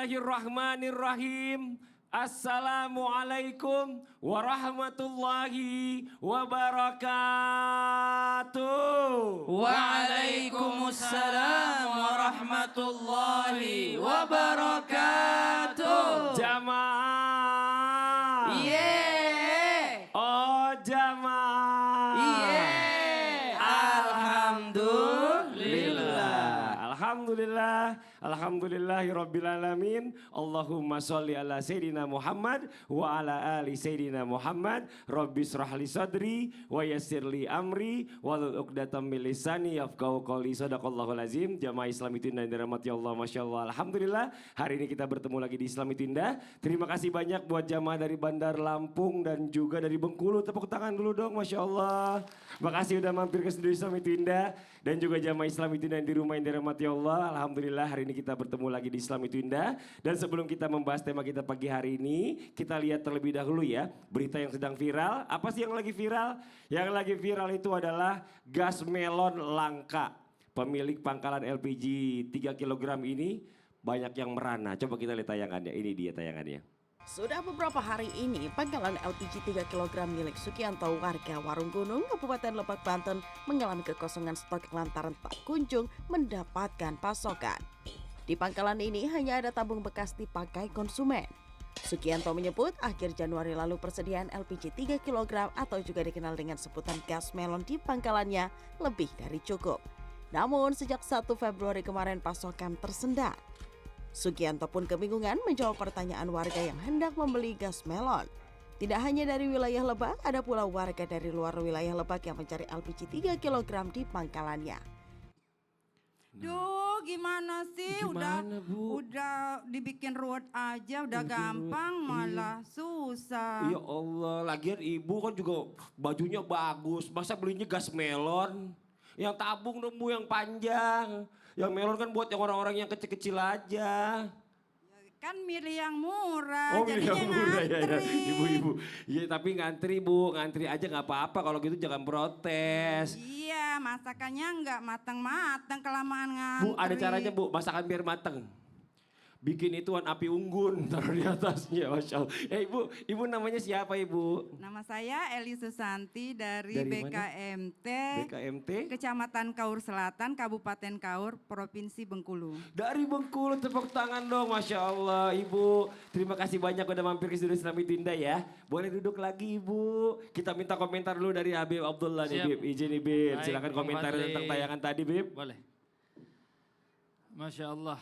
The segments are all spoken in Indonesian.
Bismillahirrahmanirrahim. Assalamualaikum warahmatullahi wabarakatuh. Waalaikumsalam warahmatullahi wabarakatuh. Jamaah. Yeay. Oh jamaah. Yeay. Alhamdulillah. Alhamdulillah. Alhamdulillahirrabbilalamin. Allahumma sholli ala Sayyidina Muhammad wa ala ali Sayyidina Muhammad. Rabbi srahli sadri wa yassirli amri wahlul 'uqdatam min lisani yafqahu qawli. Shadaqallahul azim. Jamaah Islam itu indah dirahmati Allah, Masya Allah. Alhamdulillah hari ini kita bertemu lagi di Islam itu indah. Terima kasih banyak buat jamaah dari Bandar Lampung dan juga dari Bengkulu. Tepuk tangan dulu dong, Masya Allah. Makasih udah mampir ke studio Islam itu indah. Dan juga jamaah Islam itu indah di rumah yang dirahmati Allah. Alhamdulillah hari ini kita bertemu lagi di Islam itu indah. Dan sebelum kita membahas tema kita pagi hari ini, kita lihat terlebih dahulu ya berita yang sedang viral. Apa sih yang lagi viral? Yang lagi viral itu adalah gas melon langka. Pemilik pangkalan LPG 3 kg ini banyak yang merana. Coba kita lihat tayangannya. Ini dia tayangannya. Sudah beberapa hari ini, pangkalan LPG 3 kg milik Sukianto warga Warung Gunung, Kabupaten Lebak, Banten mengalami kekosongan stok lantaran tak kunjung mendapatkan pasokan. Di pangkalan ini hanya ada tabung bekas dipakai konsumen. Sukianto menyebut akhir Januari lalu persediaan LPG 3 kg atau juga dikenal dengan sebutan gas melon di pangkalannya lebih dari cukup. Namun sejak 1 Februari kemarin pasokan tersendat. Sukianto pun kebingungan menjawab pertanyaan warga yang hendak membeli gas melon. Tidak hanya dari wilayah Lebak, ada pula warga dari luar wilayah Lebak yang mencari LPG 3 kg di pangkalannya. Duh, gimana sih? Gimana, Bu? Udah dibikin ruwet aja, udah gampang malah susah. Ya Allah, lagian ibu kan juga bajunya bagus. Masa belinya gas melon? Yang tabung dong Bu, yang panjang. Yang melon kan buat yang orang-orang yang kecil-kecil aja. Kan milih yang murah, Oh, jadinya yang murah ya, ngantri. ibu-ibu. Iya tapi ngantri Bu, ngantri aja nggak apa-apa. Kalau gitu jangan protes. Iya, masakannya nggak matang-matang kelamaan ngantri. Bu, ada caranya Bu, masakan biar mateng. Bikin ituan api unggun, taruh di atasnya, Masya Allah. Ibu namanya siapa Ibu? Nama saya Eli Susanti dari Dari mana? BKMT, BKMT? Kecamatan Kaur Selatan, Kabupaten Kaur, Provinsi Bengkulu. Dari Bengkulu, tepuk tangan dong, Masya Allah Ibu. Terima kasih banyak udah mampir ke studio Islam itu indah ya. Boleh duduk lagi Ibu. Kita minta komentar dulu dari Habib Abdullah nih Siap. Bib. Izin nih Bib, Baik, silakan Bang komentar Fadli. tentang tayangan tadi Bib. Boleh. Masya Allah.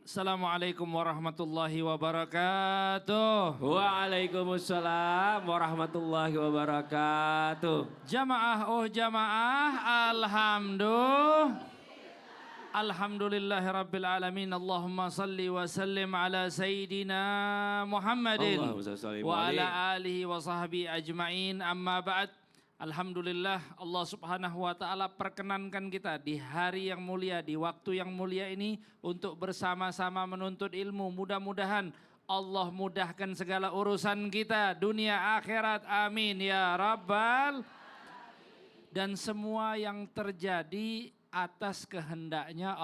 Assalamualaikum warahmatullahi wabarakatuh. Waalaikumsalam warahmatullahi wabarakatuh. Jamaah, oh jamaah, Alhamdulillahirrabbilalamin. Allahumma salli wa sallim ala Sayyidina Muhammadin Allahumma salli wa alaihi. ala alihi wa sahbihi ajma'in. Amma ba'd. Alhamdulillah Allah subhanahu wa ta'ala perkenankan kita di hari yang mulia, di waktu yang mulia ini untuk bersama-sama menuntut ilmu. Mudah-mudahan Allah mudahkan segala urusan kita, dunia akhirat, amin ya rabbal. Dan semua yang terjadi atas kehendaknya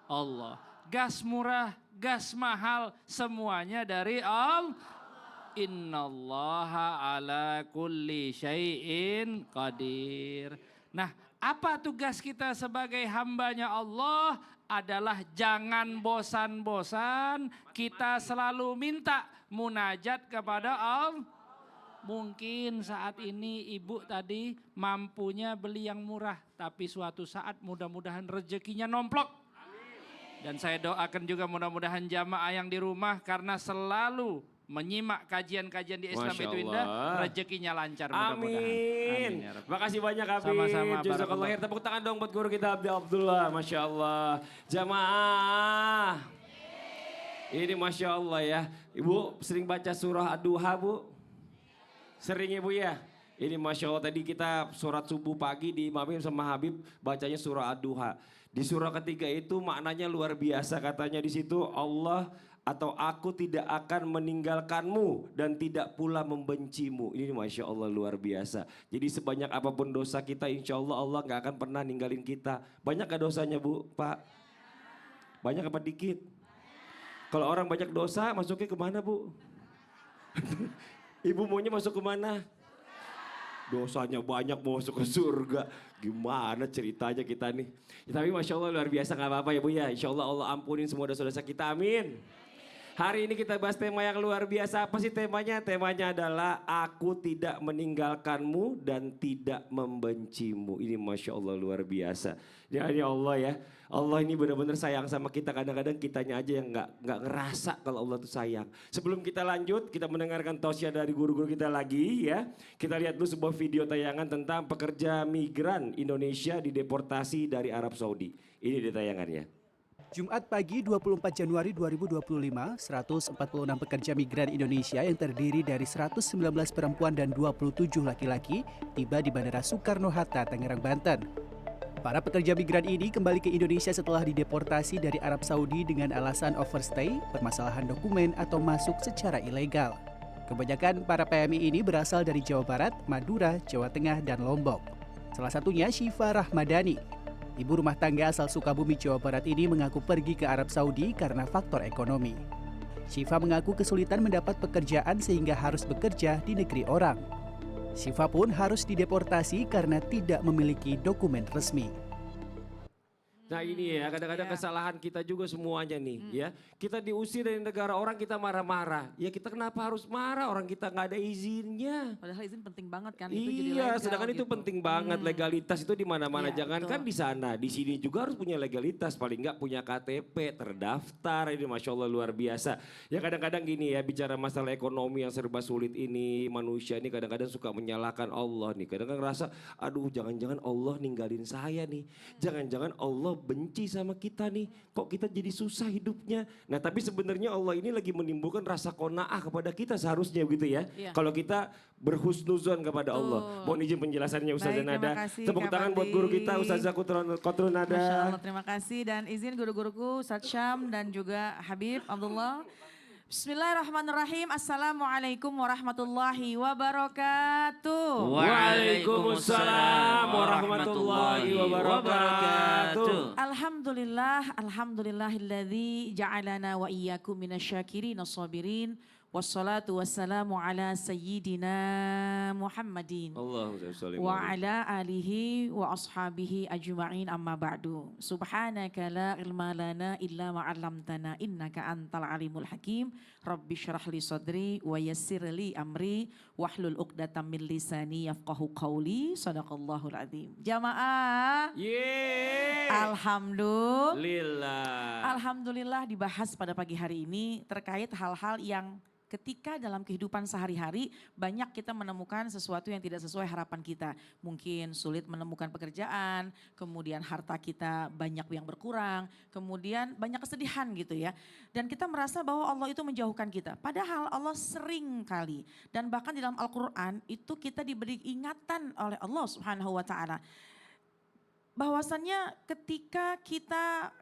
Allah. Gas murah, gas mahal, semuanya dari Allah. Innallaha ala kulli syai'in qadir. Nah, apa tugas kita sebagai hambanya Allah? Adalah jangan bosan-bosan kita selalu minta munajat kepada Allah. Mungkin saat ini ibu tadi mampunya beli yang murah, tapi suatu saat mudah-mudahan rezekinya nomplok. Dan saya doakan juga mudah-mudahan jamaah yang di rumah karena selalu menyimak kajian-kajian di Islam Masya itu indah, Allah. rezekinya lancar mudah-mudahan. Amin. Ya Rabb. Makasih banyak Habib. Sama-sama, Jazakallah barakallah. khair. Tepuk tangan dong buat guru kita Habib Abdullah. Masya Allah. Jamaah. Ini Masya Allah ya. Ibu sering baca surah Ad-Duha Bu? Sering Ibu ya? Ini Masya Allah tadi kita surat subuh pagi di Imamim sama Habib bacanya surah Ad-Duha. Di surah ketiga itu maknanya luar biasa katanya di situ Allah atau aku tidak akan meninggalkanmu dan tidak pula membencimu. Ini Masya Allah luar biasa. Jadi sebanyak apapun dosa kita insya Allah Allah gak akan pernah ninggalin kita. Banyak gak dosanya Bu, Pak? Banyak apa dikit? Kalau orang banyak dosa masuknya kemana Bu? Ibu maunya masuk kemana? Dosanya banyak mau masuk ke surga. Gimana ceritanya kita nih. Ya, tapi Masya Allah luar biasa gak apa-apa ya Bu ya. Insya Allah Allah ampunin semua dosa-dosa kita, amin. Hari ini kita bahas tema yang luar biasa. Apa sih temanya? Temanya adalah aku tidak meninggalkanmu dan tidak membencimu. Ini Masya Allah luar biasa. Ya Allah ya. Allah ini benar-benar sayang sama kita. Kadang-kadang kitanya aja yang nggak ngerasa kalau Allah tuh sayang. Sebelum kita lanjut, kita mendengarkan tausiah dari guru-guru kita lagi ya. Kita lihat dulu sebuah video tayangan tentang pekerja migran Indonesia dideportasi dari Arab Saudi. Ini dia tayangannya. Jumat pagi 24 Januari 2025, 146 pekerja migran Indonesia yang terdiri dari 119 perempuan dan 27 laki-laki tiba di Bandara Soekarno-Hatta, Tangerang, Banten. Para pekerja migran ini kembali ke Indonesia setelah dideportasi dari Arab Saudi dengan alasan overstay, permasalahan dokumen, atau masuk secara ilegal. Kebanyakan para PMI ini berasal dari Jawa Barat, Madura, Jawa Tengah, dan Lombok. Salah satunya Syifa Rahmadani. Ibu rumah tangga asal Sukabumi, Jawa Barat ini mengaku pergi ke Arab Saudi karena faktor ekonomi. Syifa mengaku kesulitan mendapat pekerjaan sehingga harus bekerja di negeri orang. Syifa pun harus dideportasi karena tidak memiliki dokumen resmi. Nah ini ya kadang-kadang kesalahan kita juga semuanya nih ya. Kita diusir dari negara orang kita marah-marah. Ya kita kenapa harus marah orang kita nggak ada izinnya. Padahal izin penting banget kan. Itu jadi Iya legal sedangkan itu gitu. penting banget legalitas itu di mana-mana. Iya, Jangankan betul. di sana di sini juga harus punya legalitas. Paling nggak punya KTP terdaftar. Ini Masya Allah luar biasa. Ya kadang-kadang gini ya bicara masalah ekonomi yang serba sulit ini. Manusia ini kadang-kadang suka menyalahkan Allah nih. Kadang-kadang ngerasa aduh jangan-jangan Allah ninggalin saya nih. Jangan-jangan Allah benci sama kita nih. Kok kita jadi susah hidupnya. Nah tapi sebenarnya Allah ini lagi menimbulkan rasa qanaah kepada kita seharusnya begitu ya. Iya. Kalau kita berhusnuzon kepada Allah. Mohon izin penjelasannya Ustazah Baik, terima Nada. kasih, Tepuk Kak tangan buat guru Fadli. kita Ustazah Kotrun Nada. Masya Allah, terima kasih dan izin guru-guruku Ustadz Syam dan juga Habib Abdullah. Bismillahirrahmanirrahim. Assalamualaikum warahmatullahi wabarakatuh. Waalaikumsalam warahmatullahi wabarakatuh. Alhamdulillahilladzi ja'alana wa iyyakum minasyakirin as-sabirin. Wassalatu wassalamu ala sayyidina Muhammadin. Allahumma sholli Wa ala alihi wa ashabihi ajma'in amma ba'du. Subhanaka la ilma lana illa ma 'allamtana innaka antal alimul hakim. Rabbi syrah li sadri wa yassir li amri wahlul 'uqdatam min lisani yafqahu qawli. Shadaqallahul azim. Jamaah. Yeay. Alhamdulillah. Lillah. Alhamdulillah dibahas pada pagi hari ini terkait hal-hal yang ketika dalam kehidupan sehari-hari banyak kita menemukan sesuatu yang tidak sesuai harapan kita. Mungkin sulit menemukan pekerjaan, kemudian harta kita banyak yang berkurang, kemudian banyak kesedihan gitu ya. Dan kita merasa bahwa Allah itu menjauhkan kita. Padahal Allah sering kali dan bahkan di dalam Al-Quran itu kita diberi ingatan oleh Allah Subhanahu wa Ta'ala. Bahwasannya ketika kita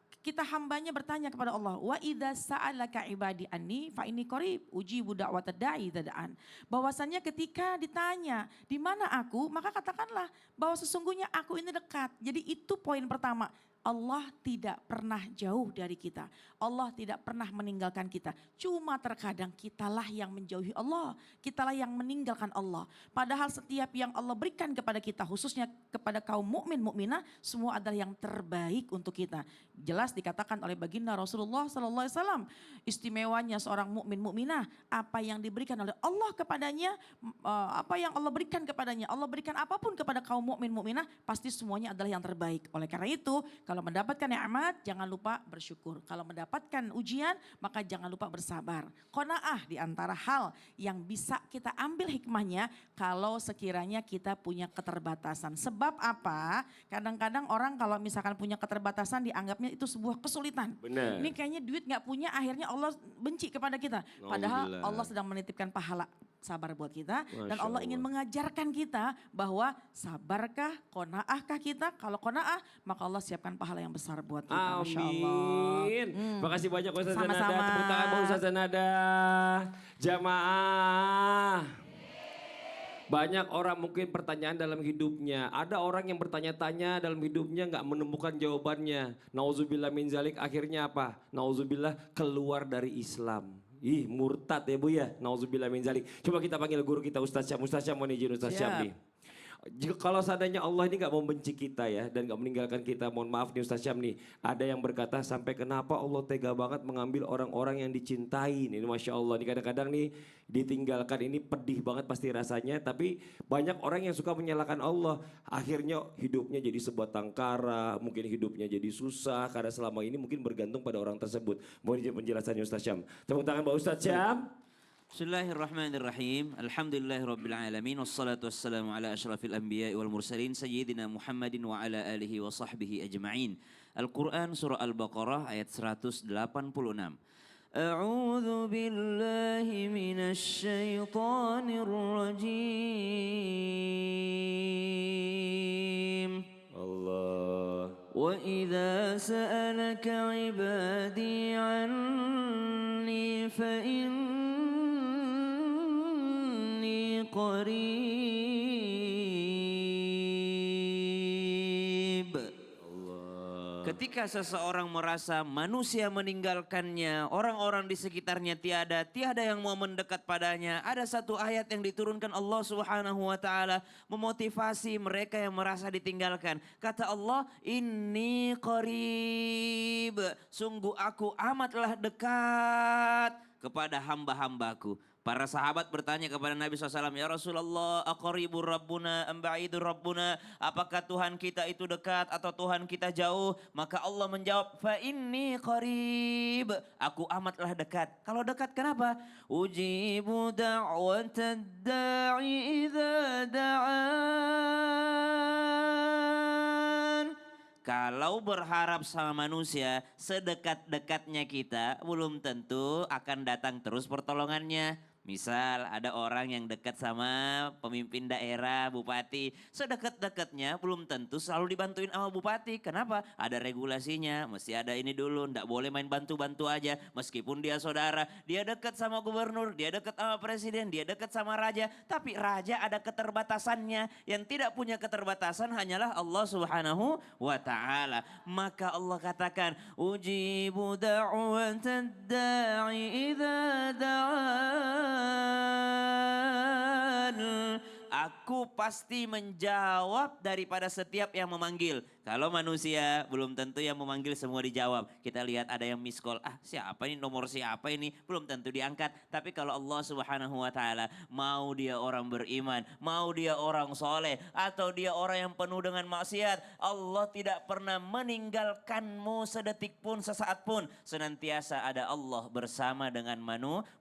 hambanya bertanya kepada Allah, wa idza sa'alaka ibadi anni fa inni qarib ujibu da'watad da'i tada'an. Bahwasannya ketika ditanya di mana aku, maka katakanlah bahwa sesungguhnya aku ini dekat. Jadi itu poin pertama. Allah tidak pernah jauh dari kita. Allah tidak pernah meninggalkan kita. Cuma terkadang kitalah yang menjauhi Allah. Kitalah yang meninggalkan Allah. Padahal setiap yang Allah berikan kepada kita, khususnya kepada kaum mukmin mukminah, semua adalah yang terbaik untuk kita. Jelas dikatakan oleh baginda Rasulullah SAW, istimewanya seorang mukmin mukminah, apa yang diberikan oleh Allah kepadanya, apa yang Allah berikan kepadanya, Allah berikan apapun kepada kaum mukmin mukminah, pasti semuanya adalah yang terbaik. Oleh karena itu, kalau mendapatkan nikmat, jangan lupa bersyukur. Kalau mendapatkan ujian, maka jangan lupa bersabar. Qanaah di antara hal yang bisa kita ambil hikmahnya kalau sekiranya kita punya keterbatasan. Sebab apa? Kadang-kadang orang kalau misalkan punya keterbatasan dianggapnya itu sebuah kesulitan. Benar. Ini kayaknya duit gak punya, akhirnya Allah benci kepada kita. Padahal Alhamdulillah. Allah sedang menitipkan pahala sabar buat kita. Dan Masya Allah ingin Allah. mengajarkan kita bahwa sabarkah, qanaahkah kita? Kalau qanaah, maka Allah siapkan pahala yang besar buat kita. Masya Allah. Amin. Makasih banyak Ustazah Nada. Sama-sama. Tepuk tangan buat Ustazah Nada. Jamaah. Banyak orang mungkin pertanyaan dalam hidupnya. Ada orang yang bertanya-tanya dalam hidupnya nggak menemukan jawabannya. Nauzubillah min zalik, akhirnya apa? Nauzubillah keluar dari Islam. Ih, murtad ya Bu ya. Nauzubillah min zalik. Coba kita panggil guru kita Ustaz Syam. Ustaz Syam, mohon izin Ustaz Syam nih. Kalau seandainya Allah ini nggak membenci kita ya dan nggak meninggalkan kita, mohon maaf nih Ustaz Syam nih, ada yang berkata sampai kenapa Allah tega banget mengambil orang-orang yang dicintai. Ini Masya Allah, nih kadang-kadang nih ditinggalkan ini pedih banget pasti rasanya, tapi banyak orang yang suka menyalahkan Allah. Akhirnya hidupnya jadi sebuah tangkara, mungkin hidupnya jadi susah karena selama ini mungkin bergantung pada orang tersebut. Mohon izin penjelasannya Ustaz Syam. Tepuk tangan buat Ustaz Syam. Bismillahirrahmanirrahim. Alhamdulillahirabbil alamin wassalatu wassalamu ala asyrafil anbiya'i wal mursalin sayyidina Muhammadin wa ala alihi wa sahbihi ajma'in. Al-Qur'an surah Al-Baqarah ayat 186. A'udzu billahi minasy syaithanir rajim. Allah. Wa idza sa'alaka 'ibadi 'anni fa qarib. Ketika seseorang merasa manusia meninggalkannya, orang-orang di sekitarnya tiada yang mau mendekat padanya, ada satu ayat yang diturunkan Allah Subhanahu wa taala memotivasi mereka yang merasa ditinggalkan. Kata Allah, "Inni qarib." Sungguh aku amatlah dekat kepada hamba-hambaku. Para sahabat bertanya kepada Nabi SAW, "Ya Rasulullah, aqaribur Rabbuna amba'idur Rabbuna?" Apakah Tuhan kita itu dekat atau Tuhan kita jauh? Maka Allah menjawab, "Fa inni qarib." Aku amatlah dekat. Kalau dekat kenapa? Ujibu da'watad da'i idza da'an. Kalau berharap sama manusia, sedekat-dekatnya kita belum tentu akan datang terus pertolongannya. Misal ada orang yang dekat sama pemimpin daerah, bupati. Sedekat-dekatnya belum tentu selalu dibantuin sama bupati. Kenapa? Ada regulasinya, mesti ada ini dulu. Nggak boleh main bantu-bantu aja. Meskipun dia saudara, dia dekat sama gubernur, dia dekat sama presiden, dia dekat sama raja. Tapi raja ada keterbatasannya. Yang tidak punya keterbatasan hanyalah Allah Subhanahu wa ta'ala. Maka Allah katakan, "Ujibu da'watad da'i idza da'an." Aku pasti menjawab daripada setiap yang memanggil. Kalau manusia belum tentu yang memanggil semua dijawab. Kita lihat ada yang miss call, siapa ini, nomor siapa ini, belum tentu diangkat. Tapi kalau Allah Subhanahu wa taala mau dia orang beriman, mau dia orang soleh, atau dia orang yang penuh dengan maksiat, Allah tidak pernah meninggalkanmu sedetik pun, sesaat pun. Senantiasa ada Allah bersama dengan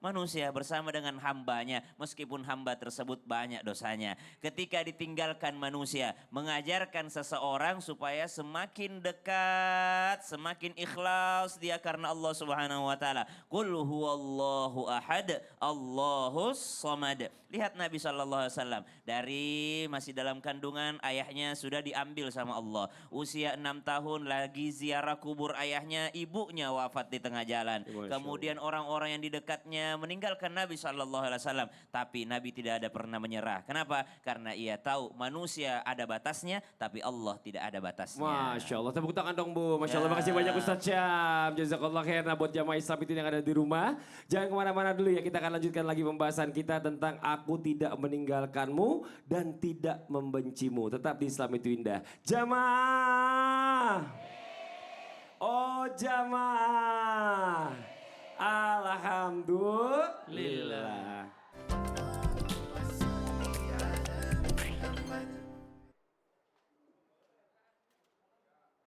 manusia, bersama dengan hambanya. Meskipun hamba tersebut banyak dosanya. Ketika ditinggalkan manusia, mengajarkan seseorang supaya semakin dekat, semakin ikhlas dia karena Allah Subhanahu wa taala. Qul huwallahu ahad, Allahus samad. Lihat Nabi SAW dari masih dalam kandungan ayahnya sudah diambil sama Allah. Usia 6 tahun lagi ziarah kubur ayahnya, ibunya wafat di tengah jalan. Kemudian orang-orang yang di dekatnya meninggalkan Nabi SAW. Tapi Nabi tidak ada pernah menyerah. Kenapa? Karena ia tahu manusia ada batasnya tapi Allah tidak ada batasnya. Masya Allah, tepuk tangan dong Bu. Masya Allah, makasih banyak Ustaz Syam. Jazakallah khair. Nah buat jamaah Islam itu yang ada di rumah, jangan kemana-mana dulu ya. Kita akan lanjutkan lagi pembahasan kita tentang aku tidak meninggalkanmu dan tidak membencimu. Tetap di Islam itu indah. Jamaah. Oh jamaah. Alhamdulillah.